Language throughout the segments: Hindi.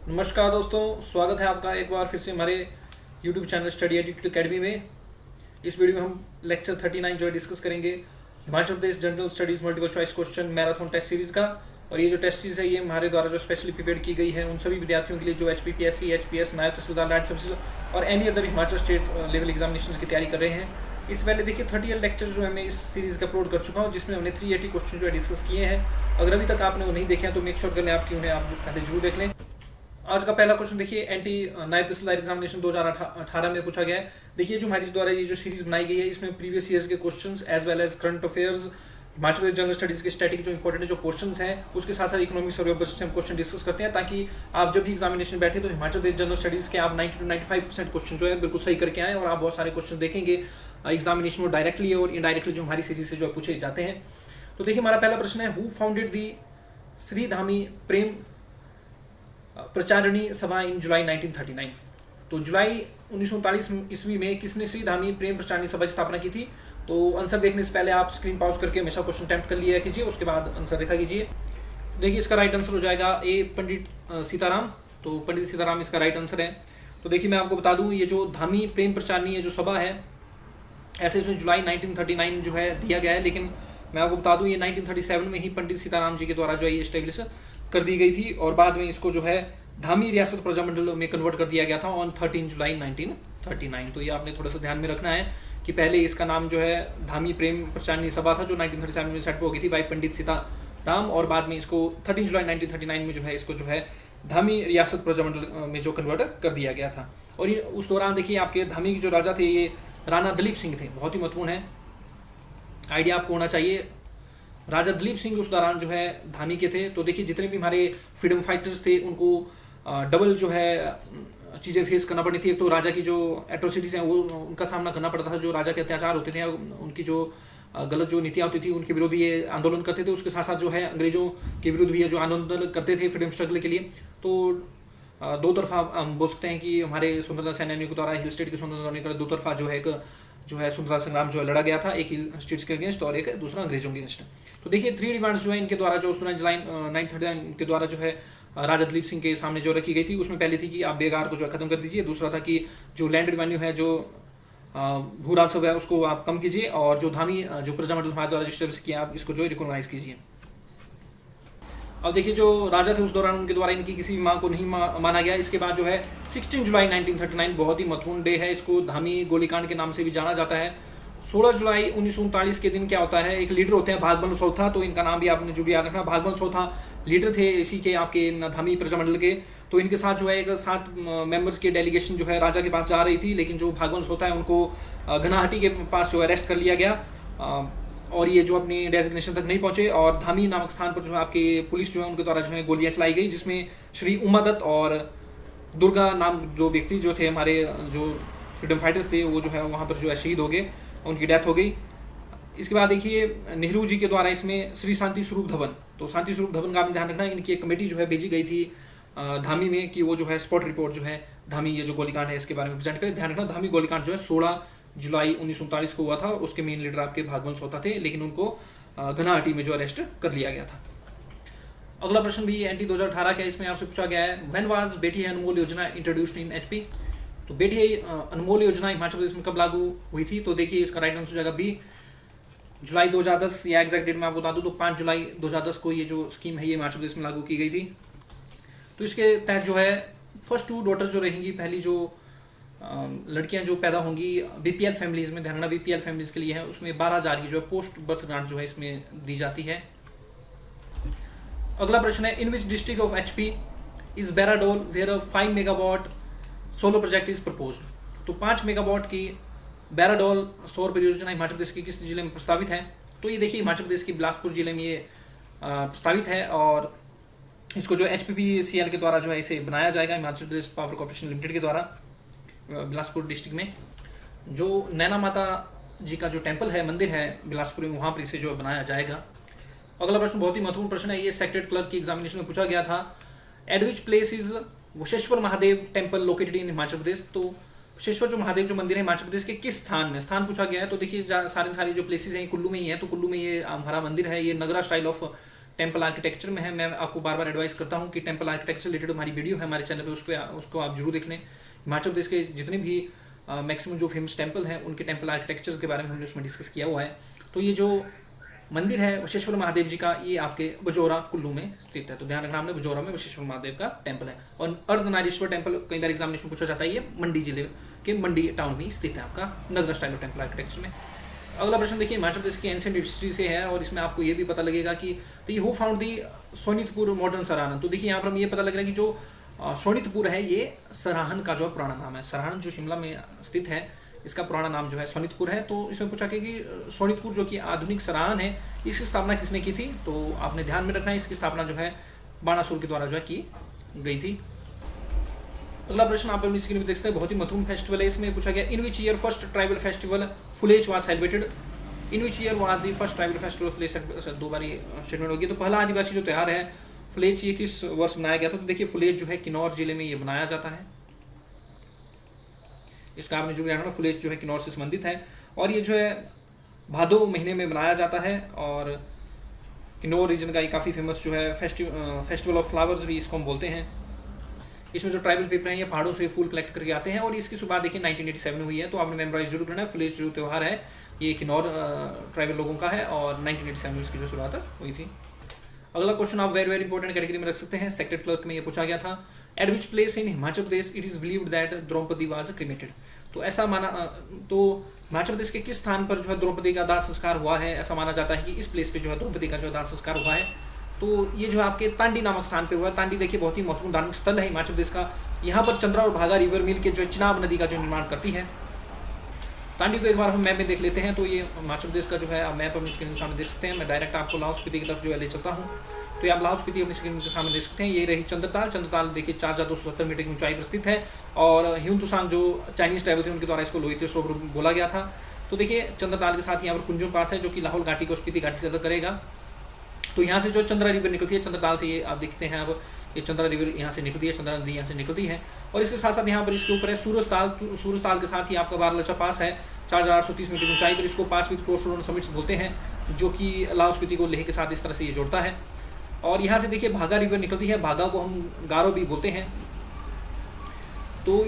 नमस्कार दोस्तों, स्वागत है आपका एक बार फिर से हमारे YouTube channel study edit academy में। इस वीडियो में हम लेक्चर 39 जो है डिस्कस करेंगे Himachal Pradesh general studies multiple choice question marathon test series का। और ये जो टेस्ट सीरीज़ है ये हमारे द्वारा जो स्पेशली प्रिपेयर की गई है उन सभी विद्यार्थियों के लिए जो HPPSC, HPS, नायब तहसीलदार लैंड सर्विसेज और any other Himachal state level examination की तैयारी कर रहे हैं। इससे पहले देखिए 30 लेक्चर जो है मैं इस सीरीज़ का अपलोड कर चुका हूँ, जिसमें हमने 380 क्वेश्चन जो है डिस्कस किए हैं। अगर अभी तक आपने वो नहीं देखे हैं तो मेक श्योर कर लें आपकी उन्हें आप पहले जरूर देख लें। आज का पहला क्वेश्चन देखिए एंटी नायब तहसीलदार एग्जामिनेशन 2018 में पूछा गया है। देखिए जो हमारी द्वारा ये जो सीरीज बनाई गई है इसमें प्रीवियस ईयर्स के questions as well as current affairs, Himachal Pradesh general studies के स्टैटिक जो इंपॉर्टेंट जो क्वेश्चंस हैं उसके साथ साथ इकोनॉमिक्स और वेब से हम क्वेश्चन डिस्कस करते हैं, ताकि आप जब भी एग्जामिनेशन बैठे तो हिमाचल प्रदेश जनरल स्टडीज के आप 90 to 95% क्वेश्चन जो है बिल्कुल सही करके आए और आप बहुत सारे क्वेश्चन देखेंगे एग्जामिनेशन में डायरेक्टली और इनडायरेक्टली जो हमारी सीरीज से जो पूछे जाते हैं। तो देखिए हमारा पहला प्रश्न है, who founded the Shri Dhami Prem Pracharni Sabha in जुलाई 1939। तो जुलाई 1939 ईस्वी में किसने श्री धामी प्रेम प्रचारणी सभा की स्थापना की थी? तो आंसर देखने से पहले आप स्क्रीन पॉज करके हमेशा क्वेश्चन अटेम्प्ट कर लिया कीजिए, उसके बाद आंसर देखा कीजिए। देखिए इसका राइट आंसर हो जाएगा ए पंडित सीताराम। तो पंडित सीताराम इसका राइट आंसर है। तो देखिए मैं आपको बता दूं ये जो धामी प्रेम प्रचारणी जो सभा है ऐसे इसमें जुलाई 1939 जो है दिया गया है, लेकिन मैं आपको बता दूं ये 1937 में ही पंडित सीताराम जी के द्वारा जो है ये स्टेब्लिश कर दी गई थी और बाद में इसको जो है धामी रियासत प्रजामंडल में कन्वर्ट कर दिया गया था ऑन 13 जुलाई 1939। तो ये आपने थोड़ा सा ध्यान में रखना है कि पहले इसका नाम जो है धामी प्रेम प्रचारणी सभा था जो 1937 में सेट हो गई थी बाई पंडित सीताराम, और बाद में इसको 13 जुलाई 1939 में जो है इसको जो है धामी रियासत प्रजामंडल में जो कन्वर्ट कर दिया गया था। और ये उस दौरान देखिए आपके धामी के जो राजा थे ये राणा दलीप सिंह थे, बहुत ही महत्वपूर्ण है, आइडिया आपको होना चाहिए। राजा दलीप सिंह उस दौरान जो है धामी के थे। तो देखिए जितने भी हमारे फ्रीडम फाइटर्स थे उनको डबल जो है चीज़ें फेस करना पड़ी थी। एक तो राजा की जो एट्रोसिटीज़ हैं वो उनका सामना करना पड़ता था, जो राजा के अत्याचार होते थे, उनकी जो गलत जो नीतियाँ होती थी उनके विरोध ये आंदोलन करते थे। उसके साथ साथ जो है अंग्रेजों के विरुद्ध भी ये जो आंदोलन करते थे फ्रीडम स्ट्रगल के लिए। तो दो तरफा हम बोल सकते हैं कि हमारे स्वतंत्रता सेनानियों के द्वारा हिल स्टेट के स्वतंत्रता दो तरफा जो है एक जो है स्वतंत्रता संग्राम जो है लड़ा गया था, एक हिल स्टेट्स के अगेंस्ट और एक दूसरा अंग्रेजों के अगेंस्ट। तो देखिए 3 डिमांड्स जो है इनके द्वारा जो 939 के द्वारा जो है राजा दलीप सिंह के सामने जो रखी गई थी उसमें पहली थी कि आप बेगार को जो है खत्म कर दीजिए, दूसरा था कि जो लैंड रिवेन्यू है जो भू राजस्व है उसको आप कम कीजिए, और जो धामी जो प्रजामंडल हमारे द्वारा रजिस्टर किया आप इसको जो है रिकॉग्नाइज कीजिए। अब देखिए जो राजा थे उस दौरान उनके द्वारा इनकी किसी भी मांग को नहीं माना गया। इसके बाद जो है 16 जुलाई 1939 बहुत ही महत्वपूर्ण डे है, इसको धामी गोलीकांड के नाम से भी जाना जाता है। 16 जुलाई 1939 के दिन क्या होता है, एक लीडर होते हैं भागबन सौथा, तो इनका नाम भी आपने जो भी याद रखना, भागबन सौथा लीडर थे इसी के आपके धामी प्रजामंडल के। तो इनके साथ जो है एक 7 मेंबर्स की डेलीगेशन जो है राजा के पास जा रही थी, लेकिन जो भागवंत सौथा है उनको घनाहटी के पास जो अरेस्ट कर लिया गया और ये जो अपनी डेजिग्नेशन तक नहीं पहुंचे, और धामी नामक स्थान पर जो है आपके पुलिस जो है उनके द्वारा जो है गोलियां चलाई गई, जिसमें श्री उमादत्त और दुर्गा नाम जो व्यक्ति जो थे हमारे जो फ्रीडम फाइटर्स थे वो जो है वहाँ पर जो है शहीद हो गए, उनकी डेथ हो गई। इसके बाद देखिए नेहरू जी के द्वारा इसमें श्री शांति स्वरूप धवन, तो शांति स्वरूप धवन का आपने ध्यान रखना, इनकी एक कमेटी जो है भेजी गई थी धामी में कि वो जो है स्पॉट रिपोर्ट जो है धामी ये जो गोलीकांड है इसके बारे में प्रेजेंट करें। ध्यान रखना धामी गोलीकांड जो है 16 जुलाई 1939 को हुआ था, उसके मेन लीडर आपके भागवंत सौथा थे, लेकिन उनको घनाहटी में जो अरेस्ट कर लिया गया था। अगला प्रश्न भी एनटी 2018 का, इसमें आपसे पूछा गया है, व्हेन वाज बेटी अनमोल योजना इंट्रोड्यूस्ड इन एचपी। तो बेटी अनमोल योजना हिमाचल प्रदेश में कब लागू हुई थी? तो देखिए इसका राइट आंसर हो जाएगा बी जुलाई 2010, या एग्जैक्ट डेट में आपको बता दूं तो 5 जुलाई 2010 को ये जो स्कीम है ये हिमाचल प्रदेश में लागू की गई थी। तो इसके तहत जो है फर्स्ट 2 डॉटर जो रहेंगी, पहली जो लड़कियां जो पैदा होंगी बीपीएल फैमिलीज में, ध्यान रखना बीपीएल फैमिलीज के लिए है, उसमें 12,000 की जो है पोस्ट बर्थ ग्रांट जो है इसमें दी जाती है। अगला प्रश्न है, in which district of HP is Bairadol where a 5 megawatt solar project is proposed. तो 5 मेगावाट की बैराडोल सौर परियोजना हिमाचल प्रदेश के किस जिले में प्रस्तावित है? तो ये देखिए हिमाचल प्रदेश के बिलासपुर जिले में ये प्रस्तावित है, और इसको जो HPPCL के द्वारा जो है इसे बनाया जाएगा, Himachal Pradesh power corporation limited के द्वारा बिलासपुर डिस्ट्रिक्ट में। जो नैना माता जी का जो टेम्पल है, मंदिर है बिलासपुर में, वहाँ पर इसे जो बनाया जाएगा। अगला प्रश्न बहुत ही महत्वपूर्ण प्रश्न है, ये सेक्रेटरी क्लर्क की एग्जामिनेशन में पूछा गया था, at which place is Vasheshwar Mahadev temple located in Himachal Pradesh. तो वशेश्वर जो महादेव जो मंदिर है हिमाचल प्रदेश के किस स्थान में, स्थान पूछा गया है। तो देखिए सारी जो प्लेसेस हैं कुल्लू में ही है, तो कुल्लू में ये हमारा मंदिर है, ये नगरा स्टाइल ऑफ टेम्पल आर्किटेक्चर में है। मैं आपको बार बार एडवाइस करता हूँ कि टेम्पल आर्किटेक्चर रिलेटेड हमारी वीडियो है हमारे चैनल पे, उसको आप जरूर देख लें। हिमाचल प्रदेश के जितने भी मैक्सिमम जो फेमस टेम्पल हैं उनके टेम्पल आर्किटेक्चर के बारे में हमने उसमें डिस्कस किया हुआ है। तो ये जो मंदिर है वशिष्ठपुर महादेव जी का, ये आपके बजौरा कुल्लू में स्थित है। तो ध्यान रखना हमने, बजौरा में वशिष्ठपुर महादेव का टेम्पल है। और अर्धनारीश्वर टेम्पल कई बार एग्जामिनेशन पूछा जाता है, ये मंडी जिले के मंडी टाउन में स्थित है आपका नगर स्टाइल ऑफ टेम्पल आर्किटेक्चर में। अगला प्रश्न देखिए, हिमाचल प्रदेश की एंशिएंट हिस्ट्री से है और इसमें आपको ये भी पता लगेगा कि who found the Sonitpur modern Sarahan. तो देखिए यहाँ पर हम ये पता लग रहा है कि जो सोनितपुर है ये सराहन का जो पुराना नाम है। सराहन जो शिमला में स्थित है इसका पुराना नाम जो है सोनितपुर है। तो इसमें पूछा कि सोनितपुर जो कि आधुनिक सराहन है, इसकी स्थापना किसने की थी? तो आपने ध्यान में रखना है, इसकी स्थापना जो है बाणासुर के द्वारा जो है की गई थी। अगला प्रश्न आप अपनी स्क्रीन में देख सकते हैं, बहुत ही महत्वपूर्ण फेस्टिवल है। इसमें पूछा गया in which year first tribal festival Phulech was celebrated. In which year was the first tribal festival Phulech. दो बार स्टेटमेंट होगी। तो पहला आदिवासी जो त्यौहार है फुलेज, ये किस वर्ष मनाया गया था? तो देखिए फुलेज जो है किन्नौर जिले में ये बनाया जाता है। इसका आपने जो जाना, फुलेज जो है किन्नौर से संबंधित है और ये जो है भादो महीने में मनाया जाता है। और किन्नौर रीजन का ये काफ़ी फेमस जो है फेस्टिवल ऑफ फ्लावर्स भी इसको हम बोलते हैं। इसमें जो ट्राइबल पीपल हैं ये पहाड़ों से फूल कलेक्ट करके आते हैं और इसकी शुरुआत देखिए 1987 में हुई है। तो आपने मेमोराइज जरूर करना है। फुलेज जो त्यौहार है ये किन्नौर ट्राइबल लोगों का है और 1987 में इसकी जो शुरुआत हुई थी। अगला क्वेश्चन आप वेरी वेरी इंपॉर्टेंट कैटेगरी में रख सकते हैं। सेक्रेट क्लर्क में ये पूछा गया था, at which place in Himachal Pradesh it is believed that Draupadi was cremated. तो ऐसा माना, तो हिमाचल प्रदेश के किस स्थान पर जो है द्रौपदी का दाह संस्कार हुआ है? ऐसा माना जाता है कि इस प्लेस पे जो है द्रौपदी का जो दाह संस्कार हुआ है। तो ये जो आपके तांडी नामक स्थान पे हुआ है। तांडी देखिए बहुत ही महत्वपूर्ण धार्मिक स्थल है हिमाचल प्रदेश का। यहाँ पर चंद्रा और भागा रिवर मिल के जो चिनाब नदी का जो निर्माण करती है। तांडी को एक बार हम मैप में देख लेते हैं। तो ये हिमाचल प्रदेश का जो है आप मैप अपनी स्क्रीन के सामने देख सकते हैं। मैं डायरेक्ट आपको लाहौल स्पीति की तरफ जो है ले चलता हूँ। तो आप लाहौल स्पीति अपनी स्क्रीन के सामने देख सकते हैं। ये रही चंद्रताल। चंद्रताल देखिए 4270 मीटर की ऊंचाई पर स्थित है और ह्यून तुसांग जो चाइनीज ट्राइबल थे उनके द्वारा इसको लोहित सरोवर बोला गया था। तो देखिए चंद्रताल के साथ यहाँ पर कुंजुम पास है जो कि लाहौल घाटी को स्पीति घाटी से अलग करेगा। तो यहाँ से जो चंद्रा रिवर निकलती है चंद्रताल से, ये आप देखते हैं अब ये चंद्रा रिवर यहाँ से निकलती है, चंद्रा नदी यहाँ से निकलती है। और इसके साथ साथ यहाँ पर इसके ऊपर है सूरजताल। सूरजताल के साथ ही आपका बारलचा पास है 4830 मीटर की ऊंचाई पर। इसको पास विद क्रॉस रोड समिट्स बोलते हैं जो कि लाहौल स्पीति को लेह के साथ इस तरह से ये जोड़ता है। और यहाँ से देखिए भागा रिवर निकलती है। भागा को हम गारो भी बोलते हैं। तो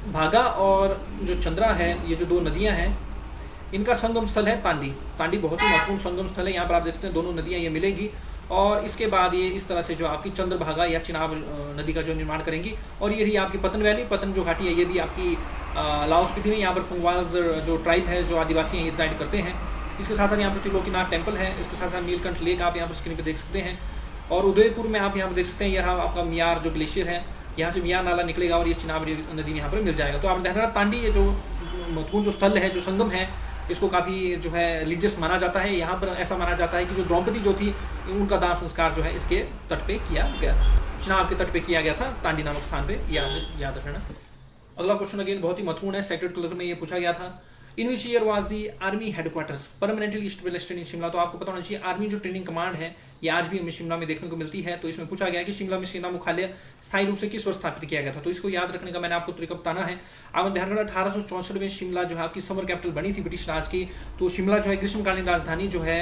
भागा और जो चंद्रा है ये जो दो नदियाँ हैं इनका संगम स्थल है तांडी। तांडी बहुत ही महत्वपूर्ण संगम स्थल है। यहाँ पर आप देख सकते हैं दोनों नदियाँ ये मिलेंगी और इसके बाद ये इस तरह से जो आपकी चंद्रभागा या चिनाब नदी का जो निर्माण करेंगी। और ये रही आपकी पतन वैली। पतन जो घाटी है ये भी आपकी लाहौल स्पीति में, यहाँ पर पुंगवाज जो ट्राइब है जो आदिवासी हैं ये रिजाइड करते हैं। इसके साथ साथ यहाँ पर त्रिलोकीनाथ टेम्पल है। इसके साथ साथ नीलकंठ लेक आप यहाँ पर स्क्रीन पर देख सकते हैं। और उदयपुर में आप यहाँ पर देख सकते हैं यह आपका मियार जो ग्लेशियर है, यहाँ से मियार नाला निकलेगा और ये चिनाब नदी यहाँ पर मिल जाएगा। तो आप ध्यान रखना तांडी ये जो महत्वपूर्ण जो स्थल है, जो संगम है, इसको काफ़ी जो है रिलीजियस माना जाता है। यहाँ पर ऐसा माना जाता है कि जो द्रौपदी जो थी उनका दाह संस्कार जो है इसके तट पे किया गया था, चिनाब के तट पे किया गया था, तांडी नामक स्थान पे, याद रखना। अगला क्वेश्चन अगेन बहुत ही महत्वपूर्ण है। सेक्रेट क्लर्क में ये पूछा गया था, in which year was the army headquarters permanently established in Shimla. तो आपको पता होना चाहिए आर्मी जो ट्रेनिंग कमांड है ये आज भी हमें शिमला में देखने को मिलती है। तो इसमें पूछा गया कि शिमला में सेना मुख्यालय स्थायी रूप से किस वर्ष स्थापित किया गया था। तो इसको याद रखने का मैंने आपको तरीका बताना है। आप ध्यान रखना 1864 में शिमला जो है आपकी समर कैपिटल बनी थी ब्रिटिश राज की। तो शिमला जो है ग्रीष्मकालीन राजधानी जो है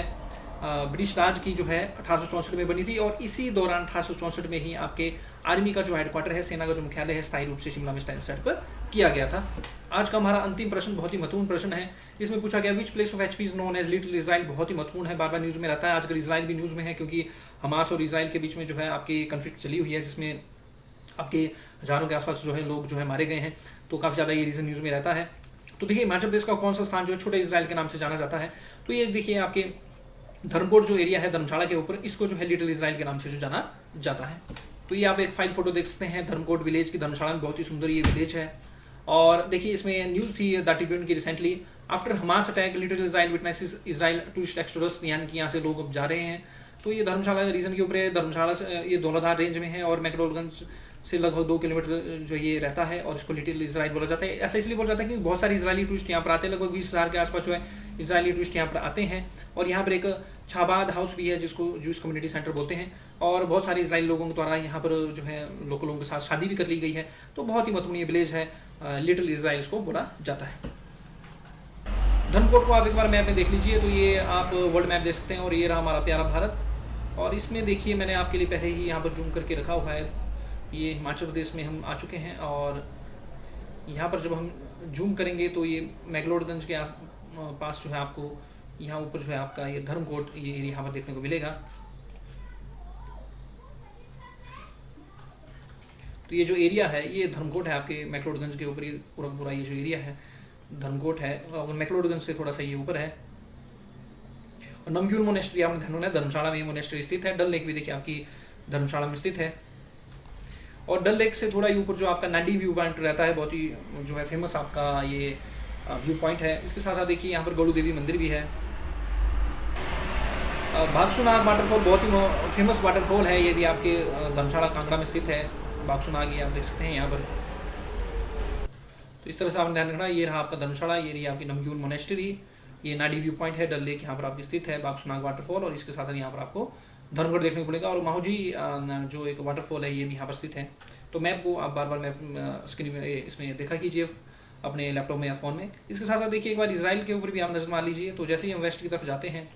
ब्रिटिश राज की जो है 1864 में बनी थी। और इसी दौरान 1864 में ही आपके आर्मी का जो हेडक्वार्टर है, सेना का जो मुख्यालय है, स्थायी रूप से शिमला में सेट पर किया गया था। आज का हमारा अंतिम प्रश्न बहुत ही महत्वपूर्ण प्रश्न है। इसमें पूछा गया which place of HP is known as little Israel. बहुत ही महत्वपूर्ण है, बार बार न्यूज़ में रहता है। आजकल इजराइल भी न्यूज़ में है क्योंकि हमास और इजराइल के बीच में जो है आपकी कन्फ्लिक्ट चली हुई है जिसमें आपके हजारों के आसपास जो है लोग जो है मारे गए हैं। तो काफ़ी ज़्यादा ये रीज़न न्यूज़ में रहता है। तो देखिए हिमाचल प्रदेश का कौन सा स्थान जो है छोटे इजराइल के नाम से जाना जाता है। तो ये देखिए आपके धर्मकोट जो एरिया है धर्मशाला के ऊपर, इसको जो है लिटिल इजराइल के नाम से जो जाना जाता है। तो ये आप एक फाइल फोटो देख सकते हैं धर्मकोट विलेज की, धर्मशाला में बहुत ही सुंदर ये विलेज है। और देखिए इसमें न्यूज़ थी द ट्रिब्यून की recently, after Hamas attack little Israel witnesses Israel tourist exodus, यानी कि यहाँ से लोग अब जा रहे हैं। तो ये धर्मशाला रीजन के ऊपर है। धर्मशाला से ये धौलाधार रेंज में है और मैकडोलगंज से लगभग 2 किलोमीटर जो ये रहता है और इसको लिटिल इजराइल बोला जाता है। ऐसा इसलिए बोला जाता है क्योंकि बहुत सारे इजरायली टूरिस्ट यहाँ पर आते हैं। लगभग 20,000 के आसपास जो है इजरायली टूरिस्ट यहाँ पर आते हैं। और यहाँ पर एक छाबाद हाउस भी है जिसको जूस कम्युनिटी सेंटर बोलते हैं। और बहुत सारे इजरायली लोगों के द्वारा यहाँ पर जो है लोकल लोगों के साथ शादी भी कर ली गई है। तो बहुत ही महत्वपूर्ण ये विलेज है, लिटिल इजराइल इसको बोला जाता है। धर्मकोट को आप एक बार मैप में देख लीजिए। तो ये आप वर्ल्ड मैप देख सकते हैं और ये रहा हमारा प्यारा भारत। और इसमें देखिए मैंने आपके लिए पहले ही यहाँ पर जूम करके रखा हुआ है। ये हिमाचल प्रदेश में हम आ चुके हैं और यहाँ पर जब हम जूम करेंगे तो ये मैक्लोडगंज के पास जो है आपको यहाँ ऊपर जो है आपका ये धर्मकोट ये एरिया यहाँ पर देखने को मिलेगा। तो ये जो एरिया है ये धर्मकोट है आपके मैक्लोडगंज के ऊपर, ये पूरा पूरा ये जो एरिया है धर्मकोट है और मैक्लोडगंज से थोड़ा सा ये ऊपर है। और नमक्यूल मोनेस्ट्री आपने ध्यान रखना है, धर्मशाला में ये मोनेस्ट्री स्थित है। डल लेक भी देखिए आपकी धर्मशाला में स्थित है। और डल लेक से थोड़ा ही ऊपर जो आपका नाडी व्यू पॉइंट रहता है, बहुत ही जो है फेमस आपका ये व्यू पॉइंट है। इसके साथ साथ देखिए यहाँ पर गौड़ू देवी मंदिर भी है। बागसुनाग वाटरफॉल बहुत ही फेमस वाटरफॉल है, ये भी आपके धर्मशाला कांगड़ा में स्थित है। बागसुनाग ये आप देख सकते हैं यहाँ पर। तो इस तरह से आपने ध्यान रखना, ये रहा आपका धर्मशाला, ये रही आपकी नमक्यूल मोनेस्ट्री, ये नाडी व्यू पॉइंट है। डल लेक यहाँ पर आपकी स्थित है, बागसुनाग वाटरफॉल, और इसके साथ साथ यहाँ पर आपको धर्मगढ़ देखने को मिलेगा। और माहौजी जो एक वाटरफॉल है ये भी यहाँ पर स्थित है। तो मैप को आप बार बार मैप स्क्रीन में इसमें देखा कीजिए अपने लैपटॉप में या फ़ोन में। इसके साथ साथ देखिए एक बार इजराइल के ऊपर भी आप नजर मार लीजिए। तो जैसे ही हम वेस्ट की तरफ जाते हैं,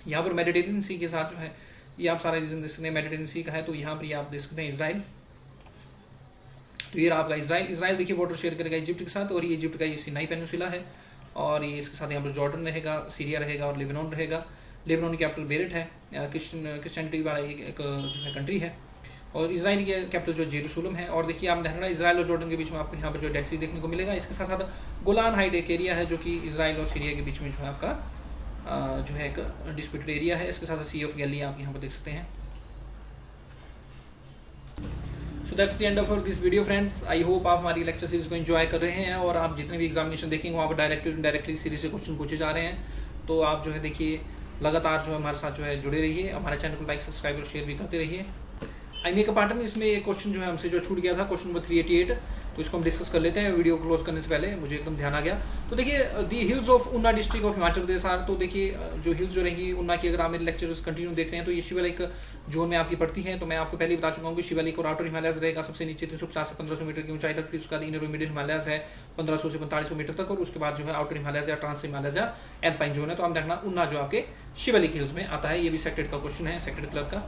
यहाँ पर मेडिटेरियन सी के साथ जो है ये आप सारा रीजन देख सकते हैं, मेडिटेरियन सी का है। तो यहाँ पर ये आप देख सकते हैं इजराइल। तो ये रहा आपका इजराइल देखिए बॉर्डर शेयर करेगा इजिप्ट के साथ, और ये इजिप्ट का ये सिनाई पेनिनसुला है। और ये इसके साथ यहाँ पर जॉर्डन रहेगा, सीरिया रहेगा और लेबनान रहेगा। लेबनान की कैपिटल बेरेट है, क्रिश्चियनिटी वाला एक जो है कंट्री है। और इजराइल की कैपिटल जो जेरूसलम है। और देखिए आप ध्यान, इजराइल और जॉर्डन के बीच में आपको यहाँ पर जो डेड सी देखने को मिलेगा। इसके साथ साथ गोलान हाइट एक एरिया है जो कि इजराइल और सीरिया के बीच में जो है आपका जो है एक डिस्प्यूटेड एरिया है। इसके साथ साथ सी ऑफ गैली आप यहाँ पर देख सकते हैं। So that's the end of this video friends. I hope आप हमारी लेक्चर सीरीज को एंजॉय कर रहे हैं और आप जितने भी एग्जामिनेशन देखेंगे वहाँ पर डायरेक्टली सीरीज से क्वेश्चन पूछे जा रहे हैं। तो आप जो है देखिए लगातार जो है हमारे साथ जो है जुड़े रहिए, हमारे चैनल को लाइक सब्सक्राइब और शेयर भी करते रहिए। आई मेक अ पैटर्न, इसमें एक क्वेश्चन जो है हमसे जो छूट गया था, क्वेश्चन नंबर 388, तो इसको हम डिस्कस कर लेते हैं। वीडियो क्लोज करने से पहले मुझे एकदम ध्यान आ गया। तो देखिए the hills of Una district of Himachal Pradesh are. तो देखिए जो हिल्स जो रहेंगी ऊना की, अगर आप मेरे लेक्चर्स कंटिन्यू देख रहे हैं तो ये शिवालिक जोन में आपकी पड़ती है। तो मैं आपको पहले बता चुका हूँ कि शिवालिक और आउटर हिमालयस रहेगा सबसे नीचे 350 से 1500 मीटर की ऊंचाई तक। फिर उसका इनर मिडिल हिमालयस है 1500 से 4500 मीटर तक, और उसके बाद जो है आउटर हिमालयस या ट्रांस हिमालयस या एल्पाइन जोन है। तो हम देखना ऊना जो आपके शिवालिक हिल्स में आता है। ये भी सेक्टेड का क्वेश्चन है, सेक्टेड क्लर्क का।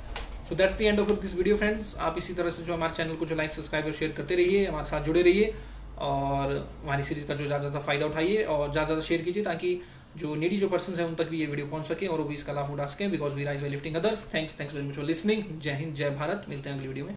So that's the end of this video friends. आप इसी तरह से जो हमारे चैनल को जो लाइक सब्सक्राइब और शेयर करते रहिए, हमारे साथ जुड़े रहिए और हमारी सीरीज का जो ज़्यादा फ़ायदा उठाइए और ज़्यादा शेयर कीजिए, ताकि जो नीडी जो पर्सन है उन तक भी ये वीडियो पहुंच सके और वो भी इसका लाभ उठा सकें। Because we rise by lifting others. Thanks very much for listening. जय हिंद, जय भारत। मिलते हैं अगली वीडियो में।